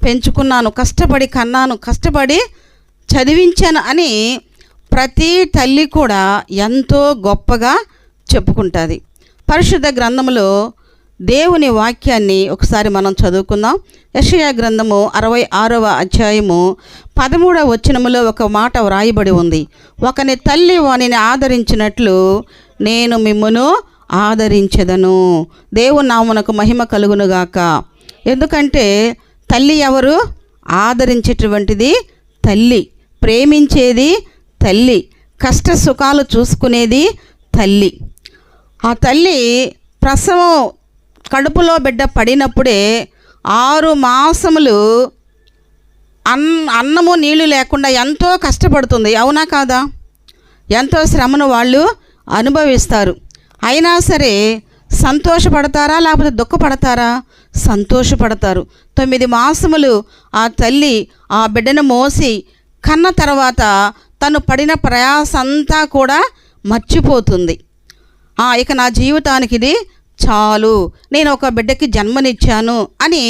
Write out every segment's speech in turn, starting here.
పెంచుకున్నాను, కష్టపడి కన్నాను, కష్టపడి చదివించాను అని ప్రతి తల్లి కూడా ఎంతో గొప్పగా చెప్పుకుంటుంది. పరిశుద్ధ గ్రంథంలో దేవుని వాక్యాన్ని ఒకసారి మనం చదువుకుందాం. యెషయా గ్రంథము 66వ అధ్యాయము 13వ వచనములో ఒక మాట వ్రాయబడి ఉంది. ఒకని తల్లి వానిని ఆదరించినట్లు నేను మిమ్మును ఆదరించెదను. దేవుని నామమునకు మహిమ కలుగునుగాక. ఎందుకంటే తల్లి ఎవరు? ఆదరించేటువంటిది తల్లి, ప్రేమించేది తల్లి, కష్ట సుఖాలు చూసుకునేది తల్లి. ఆ తల్లి ప్రసవం కడుపులో బిడ్డ పడినప్పుడే 6 మాసములు అన్నము నీళ్లు లేకుండా ఎంతో కష్టపడుతుంది. అవునా కాదా? ఎంతో శ్రమను వాళ్ళు అనుభవిస్తారు. అయినా సరే సంతోషపడతారా లేకపోతే దుఃఖపడతారా? సంతోషపడతారు. 9 మాసములు ఆ తల్లి ఆ బిడ్డను మోసి కన్న తర్వాత తను పడిన ప్రయాసంతా కూడా మర్చిపోతుంది. ఇక నా జీవితానికి ఇది చాలు, నేను ఒక బిడ్డకి జన్మనిచ్చాను అని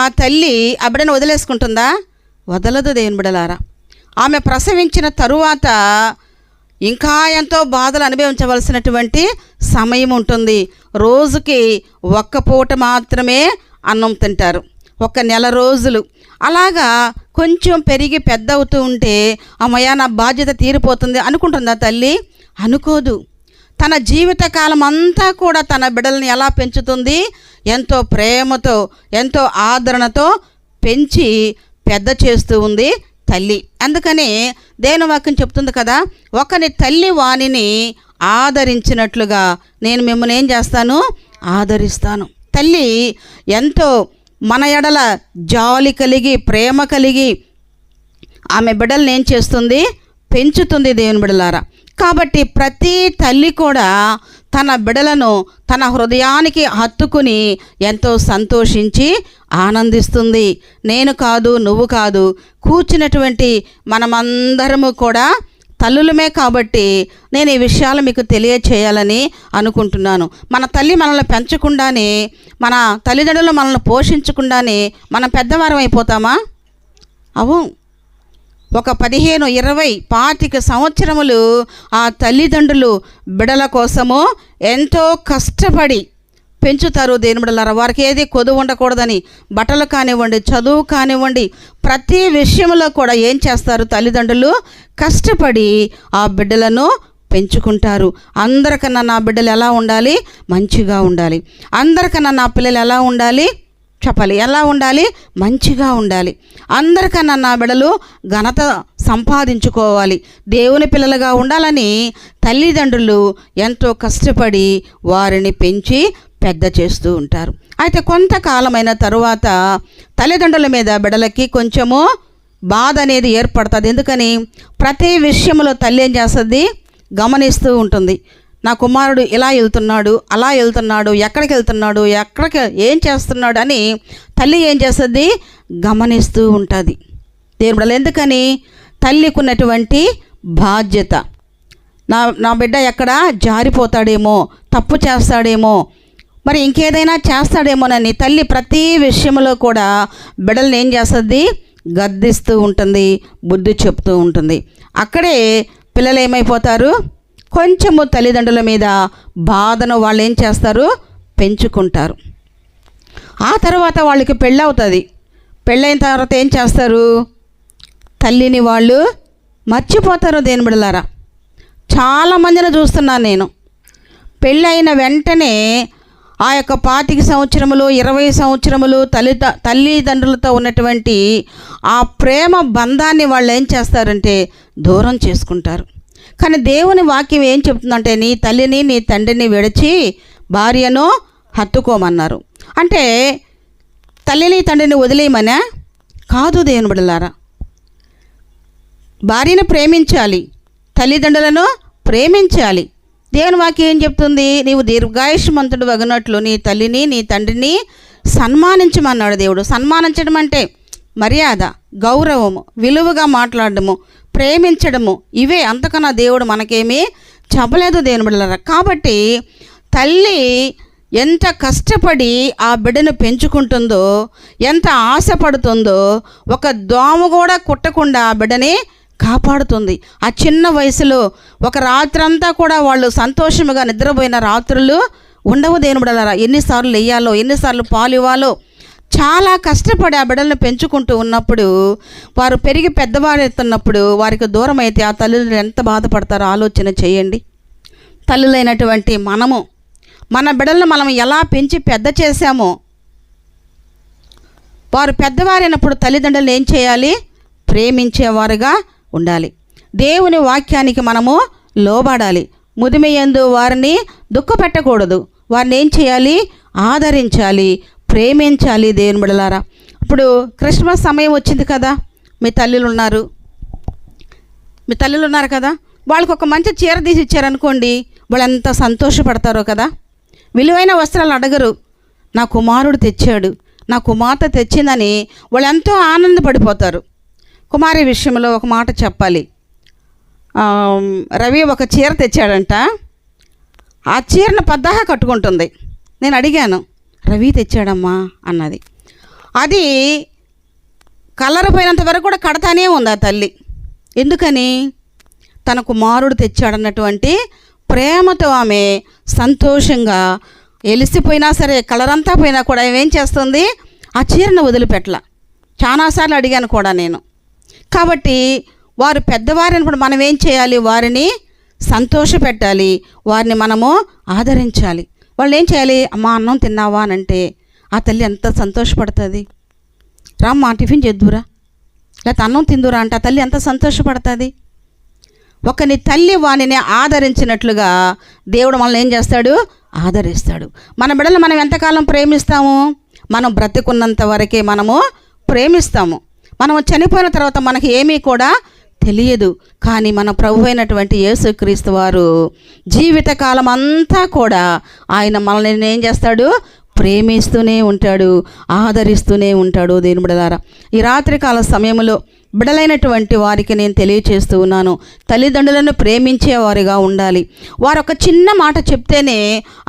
ఆ తల్లి ఆ బిడ్డను వదిలేసుకుంటుందా? వదలదు. దేవుని బిడ్డలారా, ఆమె ప్రసవించిన తరువాత ఇంకా ఎంతో బాధలు అనుభవించవలసినటువంటి సమయం ఉంటుంది. రోజుకి 1 పూట మాత్రమే అన్నం తింటారు, 1 నెల రోజులు. అలాగా కొంచెం పెరిగి పెద్ద అవుతూ ఉంటే అమ్మయ్య నా బాధ్యత తీరిపోతుంది అనుకుంటుందా తల్లి? అనుకోదు. తన జీవితకాలం అంతా కూడా తన బిడ్డల్ని ఎలా పెంచుతుంది? ఎంతో ప్రేమతో, ఎంతో ఆదరణతో పెంచి పెద్ద చేస్తూ ఉంది తల్లి. అందుకని దేవుని వాక్యం చెప్తుంది కదా, ఒకని తల్లి వానిని ఆదరించినట్లుగా నేను మిమ్మల్ని ఏం చేస్తాను? ఆదరిస్తాను. తల్లి ఎంతో మన ఎడల జాలి కలిగి, ప్రేమ కలిగి ఆమె బిడ్డల్ని ఏం చేస్తుంది? పెంచుతుంది. దేవుని బిడ్డలారా, కాబట్టి ప్రతి తల్లి కూడా తన బిడ్డలను తన హృదయానికి హత్తుకుని ఎంతో సంతోషించి ఆనందిస్తుంది. నేను కాదు, నువ్వు కాదు, కూర్చున్నటువంటి మనమందరము కూడా తల్లులమే. కాబట్టి నేను ఈ విషయాలు మీకు తెలియచేయాలని అనుకుంటున్నాను. మన తల్లి మనల్ని పెంచకుండానే, మన తల్లిదండ్రులు మనల్ని పోషించకుండానే మనం పెద్దవారం అయిపోతామా? ఒక 15, 20, 25 సంవత్సరములు ఆ తల్లిదండ్రులు బిడల కోసము ఎంతో కష్టపడి పెంచుతారు. దేవుని బిడ్డలారా, వారికి ఏది కొదువు ఉండకూడదని బట్టలు కానివ్వండి, చదువు కానివ్వండి, ప్రతి విషయంలో కూడా ఏం చేస్తారు? తల్లిదండ్రులు కష్టపడి ఆ బిడ్డలను పెంచుకుంటారు. అందరికన్నా నా బిడ్డలు ఎలా ఉండాలి? మంచిగా ఉండాలి. అందరికన్నా నా పిల్లలు ఎలా ఉండాలి? చెప్పాలి. ఎలా ఉండాలి? మంచిగా ఉండాలి. అందరికన్నా నా బిడ్డలు ఘనత సంపాదించుకోవాలి, దేవుని పిల్లలుగా ఉండాలని తల్లిదండ్రులు ఎంతో కష్టపడి వారిని పెంచి పెద్ద చేస్తూ ఉంటారు. అయితే కొంతకాలమైన తరువాత తల్లిదండ్రుల మీద బిడ్డలకి కొంచెము బాధ అనేది ఏర్పడుతుంది. ఎందుకని? ప్రతి విషయంలో తల్లి ఏం చేస్తుంది? గమనిస్తూ ఉంటుంది. నా కుమారుడు ఇలా వెళ్తున్నాడు, అలా వెళ్తున్నాడు, ఎక్కడికి వెళ్తున్నాడు, ఏం చేస్తున్నాడు అని తల్లి ఏం చేస్తుంది? గమనిస్తూ ఉంటుంది. దేవుని బిడ్డలు, ఎందుకని? తల్లికి ఉన్నటువంటి బాధ్యత. నా బిడ్డ ఎక్కడ జారిపోతాడేమో, తప్పు చేస్తాడేమో, మరి ఇంకేదైనా చేస్తాడేమోనని తల్లి ప్రతి విషయంలో కూడా బిడ్డల్ని ఏం చేస్తుంది? గద్దిస్తూ ఉంటుంది, బుద్ధి చెప్తూ ఉంటుంది. అక్కడే పిల్లలు ఏమైపోతారు? కొంచెము తల్లిదండ్రుల మీద బాధను వాళ్ళు ఏం చేస్తారు? పెంచుకుంటారు. ఆ తర్వాత వాళ్ళకి పెళ్ళి అవుతుంది. పెళ్ళైన తర్వాత ఏం చేస్తారు? తల్లిని వాళ్ళు మర్చిపోతారు. దేవుని బిడ్డలారా, చాలామందిని చూస్తున్నాను నేను. పెళ్ళైన వెంటనే ఆ యొక్క 25 సంవత్సరములు, 20 సంవత్సరములు తల్లిదండ్రులతో ఉన్నటువంటి ఆ ప్రేమ బంధాన్ని వాళ్ళు ఏం చేస్తారంటే దూరం చేసుకుంటారు. కానీ దేవుని వాక్యం ఏం చెప్తుందంటే నీ తల్లిని నీ తండ్రిని విడిచి భార్యను హత్తుకోమన్నారు. అంటే తల్లిని తండ్రిని వదిలేయమనా? కాదు. దేవుని బిడ్డలారా, భార్యను ప్రేమించాలి, తల్లిదండ్రులను ప్రేమించాలి. దేవుని వాక్యం ఏం చెప్తుంది? నీవు దీర్ఘాయుష్మంతుడు వగినట్లు నీ తల్లిని నీ తండ్రిని సన్మానించమన్నాడు దేవుడు. సన్మానించడం అంటే మర్యాద, గౌరవము, విలువగా మాట్లాడడము, ప్రేమించడము, ఇవే. అంతకన్నా దేవుడు మనకేమీ చెప్పలేదు. దేవుని బిడ్డలారా, కాబట్టి తల్లి ఎంత కష్టపడి ఆ బిడ్డను పెంచుకుంటుందో, ఎంత ఆశపడుతుందో, ఒక దోమ కూడా కుట్టకుండా ఆ బిడ్డని కాపాడుతుంది. ఆ చిన్న వయసులో ఒక రాత్రంతా కూడా వాళ్ళు సంతోషముగా నిద్రపోయిన రాత్రులు ఉండవు దేవుని బిడ్డలారా. ఎన్నిసార్లు వెయ్యాలో, ఎన్నిసార్లు పాలు ఇవ్వాలో, చాలా కష్టపడి ఆ బిడ్డలను పెంచుకుంటూ ఉన్నప్పుడు, వారు పెరిగి పెద్దవారెత్తున్నప్పుడు వారికి దూరం అయితే ఆ తల్లులు ఎంత బాధపడతారో ఆలోచన చేయండి. తల్లులైనటువంటి మనము మన బిడ్డలను మనం ఎలా పెంచి పెద్ద చేశామో, వారు పెద్దవారైనప్పుడు తల్లిదండ్రులు ఏం చేయాలి? ప్రేమించేవారుగా ఉండాలి. దేవుని వాక్యానికి మనము లోబడాలి. ముదిమియందు వారిని దుఃఖపెట్టకూడదు. వారిని ఏం చేయాలి? ఆదరించాలి, ప్రేమించాలి దేవుని బిడ్డలారా. ఇప్పుడు క్రిస్మస్ సమయం వచ్చింది కదా, మీ తల్లులు ఉన్నారు కదా, వాళ్ళకి ఒక మంచి చీర తీసి ఇచ్చారనుకోండి, వాళ్ళు ఎంత సంతోషపడతారో కదా. విలువైన వస్త్రాలు అడగరు. నా కుమారుడు తెచ్చాడు, నా కుమార్తె తెచ్చిందని వాళ్ళు ఎంతో ఆనందపడిపోతారు. కుమారి విషయంలో ఒక మాట చెప్పాలి. రవి ఒక చీర తెచ్చాడంట. ఆ చీరను పద్దాగా కట్టుకుంటుంది. నేను అడిగాను, రవి తెచ్చాడమ్మా అన్నది. అది కలర్ పోయినంత వరకు కూడా కడతానే ఉంది ఆ తల్లి. ఎందుకని? తన కుమారుడు తెచ్చాడన్నటువంటి ప్రేమతో ఆమె సంతోషంగా, ఎలిసిపోయినా సరే, కలర్ అంతా పోయినా కూడా ఏం చేస్తుంది? ఆ చీరను వదిలిపెట్టల. చాలాసార్లు అడిగాను కూడా నేను. కాబట్టి వారు పెద్దవారిని మనం ఏం చేయాలి? వారిని సంతోషపెట్టాలి, వారిని మనము ఆదరించాలి. వాళ్ళు ఏం చేయాలి? అమ్మ అన్నం తిన్నావా అని అంటే ఆ తల్లి ఎంత సంతోషపడుతుంది. రామ్మా టిఫిన్ చేద్దురా, లేకపోతే అన్నం తిందురా అంటే ఆ తల్లి ఎంత సంతోషపడుతుంది. ఒకని తల్లి వానిని ఆదరించినట్లుగా దేవుడు మనల్ని ఏం చేస్తాడు? ఆదరిస్తాడు. మన బిడ్డలు మనం ఎంతకాలం ప్రేమిస్తాము? మనం బ్రతికున్నంత వరకే మనము ప్రేమిస్తాము. మనము చనిపోయిన తర్వాత మనకి ఏమీ కూడా తెలియదు. కానీ మన ప్రభు అయినటువంటి యేసుక్రీస్తు వారు జీవితకాలం అంతా కూడా ఆయన మనల్ని ఏం చేస్తాడు? ప్రేమిస్తూనే ఉంటాడు, ఆదరిస్తూనే ఉంటాడు. దేవుని బిడ్డలారా, ఈ రాత్రికాల సమయంలో బిడ్డలైనటువంటి వారికి నేను తెలియచేస్తూ ఉన్నాను, తల్లిదండ్రులను ప్రేమించేవారుగా ఉండాలి. వారు ఒక చిన్న మాట చెప్తేనే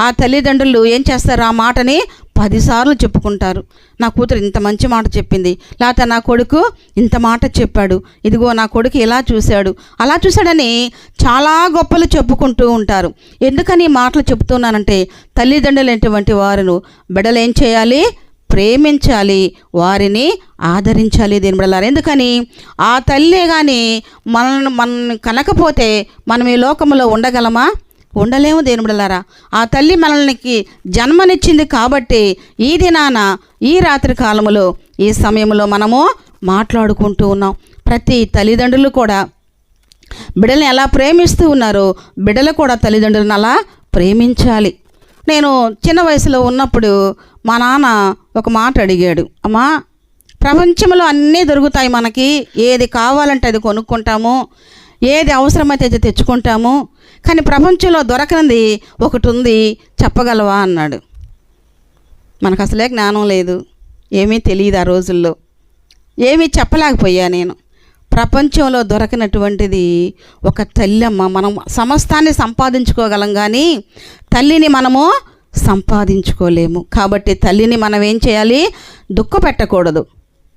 ఆ తల్లిదండ్రులు ఏం చేస్తారు? ఆ మాటని 10 సార్లు చెప్పుకుంటారు. నా కూతురు ఇంత మంచి మాట చెప్పింది, లేకపోతే నా కొడుకు ఇంత మాట చెప్పాడు, ఇదిగో నా కొడుకు ఇలా చూశాడు, అలా చూశాడని చాలా గొప్పలు చెప్పుకుంటూ ఉంటారు. ఎందుకని ఈ మాటలు చెప్తున్నానంటే, తల్లిదండ్రులైనటువంటి వారును బిడ్డలు ఏం చేయాలి? ప్రేమించాలి, వారిని ఆదరించాలి. దేని బిడ్డలారా, ఎందుకని? ఆ తల్లే కానీ మనల్ని కనకపోతే మనం ఈ లోకంలో ఉండగలమా? ఉండలేము. దేని బిడ్డలారా, ఆ తల్లి మనల్ని జన్మనిచ్చింది కాబట్టి ఈ దినాన, ఈ రాత్రి కాలములో, ఈ సమయంలో మనము మాట్లాడుకుంటూ ఉన్నాం. ప్రతి తల్లిదండ్రులు కూడా బిడ్డల్ని ఎలా ప్రేమిస్తూ ఉన్నారో, బిడ్డలు కూడా తల్లిదండ్రులను అలా ప్రేమించాలి. నేను చిన్న వయసులో ఉన్నప్పుడు మా నాన్న ఒక మాట అడిగాడు. అమ్మా, ప్రపంచంలో అన్నీ దొరుకుతాయి, మనకి ఏది కావాలంటే అది కొనుక్కుంటాము, ఏది అవసరమైతే అది తెచ్చుకుంటాము, కానీ ప్రపంచంలో దొరకనిది ఒకటి ఉంది, చెప్పగలవా అన్నాడు. మనకు అసలే జ్ఞానం లేదు, ఏమీ తెలియదు. ఆ రోజుల్లో ఏమీ చెప్పలేకపోయా నేను. ప్రపంచంలో దొరకనటువంటిది ఒక తల్లమ్మ. మనం సమస్తాన్ని సంపాదించుకోగలం కానీ తల్లిని మనము సంపాదించుకోలేము. కాబట్టి తల్లిని మనం ఏం చేయాలి? దుఃఖపెట్టకూడదు,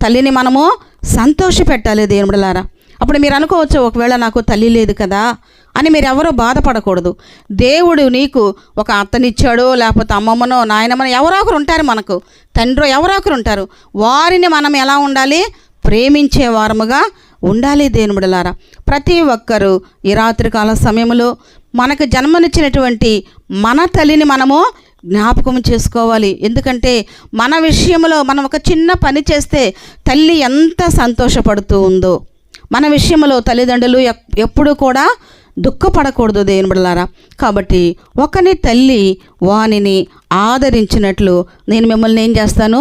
తల్లిని మనము సంతోషపెట్టాలి. దేవుని బిడ్డలారా, అప్పుడు మీరు అనుకోవచ్చు, ఒకవేళ నాకు తల్లి లేదు కదా అని మీరు ఎవరో బాధపడకూడదు. దేవుడు నీకు ఒక అత్తనిచ్చాడో, లేకపోతే అమ్మమ్మనో, నాయనమ్మనో ఎవరో ఒకరు ఉంటారు, మనకు తండ్రో ఎవరో ఒకరు ఉంటారు. వారిని మనం ఎలా ఉండాలి? ప్రేమించే వారముగా ఉండాలి. దేవుని బిడ్డలారా, ప్రతి ఒక్కరూ ఈ రాత్రికాల సమయంలో మనకు జన్మనిచ్చినటువంటి మన తల్లిని మనము జ్ఞాపకం చేసుకోవాలి. ఎందుకంటే మన విషయంలో మనం ఒక చిన్న పని చేస్తే తల్లి ఎంత సంతోషపడుతూ ఉందో, మన విషయంలో తల్లిదండ్రులు ఎప్పుడూ కూడా దుఃఖపడకూడదు. దేవుని బిడ్డలారా, కాబట్టి ఒకని తల్లి వానిని ఆదరించినట్లు నేను మిమ్మల్ని ఏం చేస్తాను?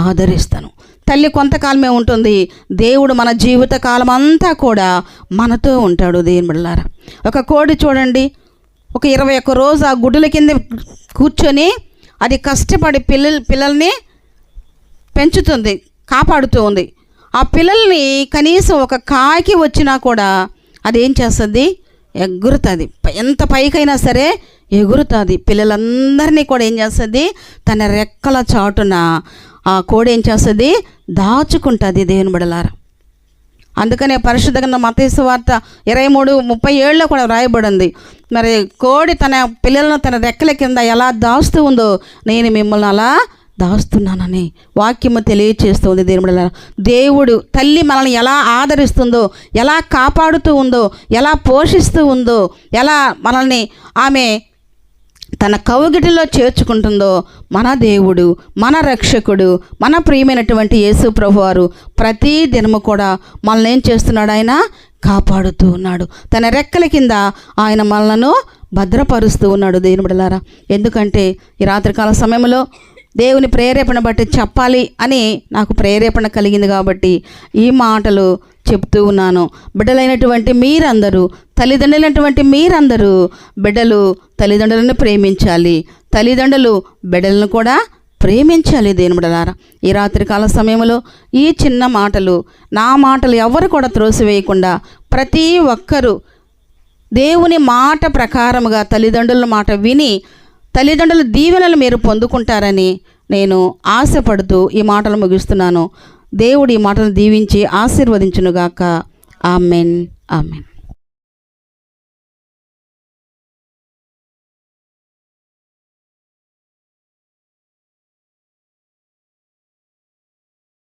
ఆదరిస్తాను. తల్లి కొంతకాలమే ఉంటుంది, దేవుడు మన జీవిత కాలం అంతా కూడా మనతో ఉంటాడు. దేవుని బిడ్డలారా, ఒక కోడి చూడండి, ఒక 21 రోజు ఆ గుడ్డుల కింద కూర్చొని అది కష్టపడి పిల్లల్ని పెంచుతుంది, కాపాడుతూ ఉంది. ఆ పిల్లల్ని కనీసం ఒక కాకి వచ్చినా కూడా అది ఏం చేస్తుంది? ఎగురుతుంది. ఎంత పైకైనా సరే ఎగురుతుంది. పిల్లలందరినీ కూడా ఏం చేస్తుంది? తన రెక్కల చాటున ఆ కోడి ఏం చేస్తుంది? దాచుకుంటుంది దేవుని బిడ్డలారా. అందుకనే పరిశుద్ధ గ్రంథం మత్తయి సువార్త 23:37 కూడా రాయబడింది. మరి కోడి తన పిల్లలను తన రెక్కల కింద ఎలా దాస్తూ ఉందో నేను మిమ్మల్ని అలా దాస్తున్నానని వాక్యము తెలియచేస్తుంది దేవుని బిడ్డలారా. దేవుడు తల్లి మనల్ని ఎలా ఆదరిస్తుందో, ఎలా కాపాడుతూ ఉందో, ఎలా పోషిస్తూ ఉందో, ఎలా మనల్ని ఆమె తన కౌగిటిలో చేర్చుకుంటుందో, మన దేవుడు, మన రక్షకుడు, మన ప్రియమైనటువంటి యేసు ప్రభువారు ప్రతి దినము కూడా మనల్ని ఏం చేస్తున్నాడు? ఆయన కాపాడుతూ ఉన్నాడు. తన రెక్కల కింద ఆయన మనలను భద్రపరుస్తూ ఉన్నాడు దేవుని బిడ్డలారా. ఎందుకంటే ఈ రాత్రికాల సమయంలో దేవుని ప్రేరేపణ బట్టి చెప్పాలి అని నాకు ప్రేరేపణ కలిగింది కాబట్టి ఈ మాటలు చెప్తూ ఉన్నాను. బిడ్డలైనటువంటి మీరందరూ, తల్లిదండ్రులైనటువంటి మీరందరూ బిడ్డలు తల్లిదండ్రులను ప్రేమించాలి, తల్లిదండ్రులు బిడ్డలను కూడా ప్రేమించాలి దేవుని బిడ్డలారా. ఈ రాత్రికాల సమయంలో ఈ చిన్న మాటలు, నా మాటలు ఎవరు కూడా త్రోసివేయకుండా ప్రతి ఒక్కరూ దేవుని మాట ప్రకారముగా తల్లిదండ్రుల మాట విని తల్లిదండ్రుల దీవెనలు మీరు పొందుకుంటారని నేను ఆశపడుతూ ఈ మాటలు ముగిస్తున్నాను. దేవుడు ఈ మాటలు దీవించి ఆశీర్వదించునుగాక. Amen, amen.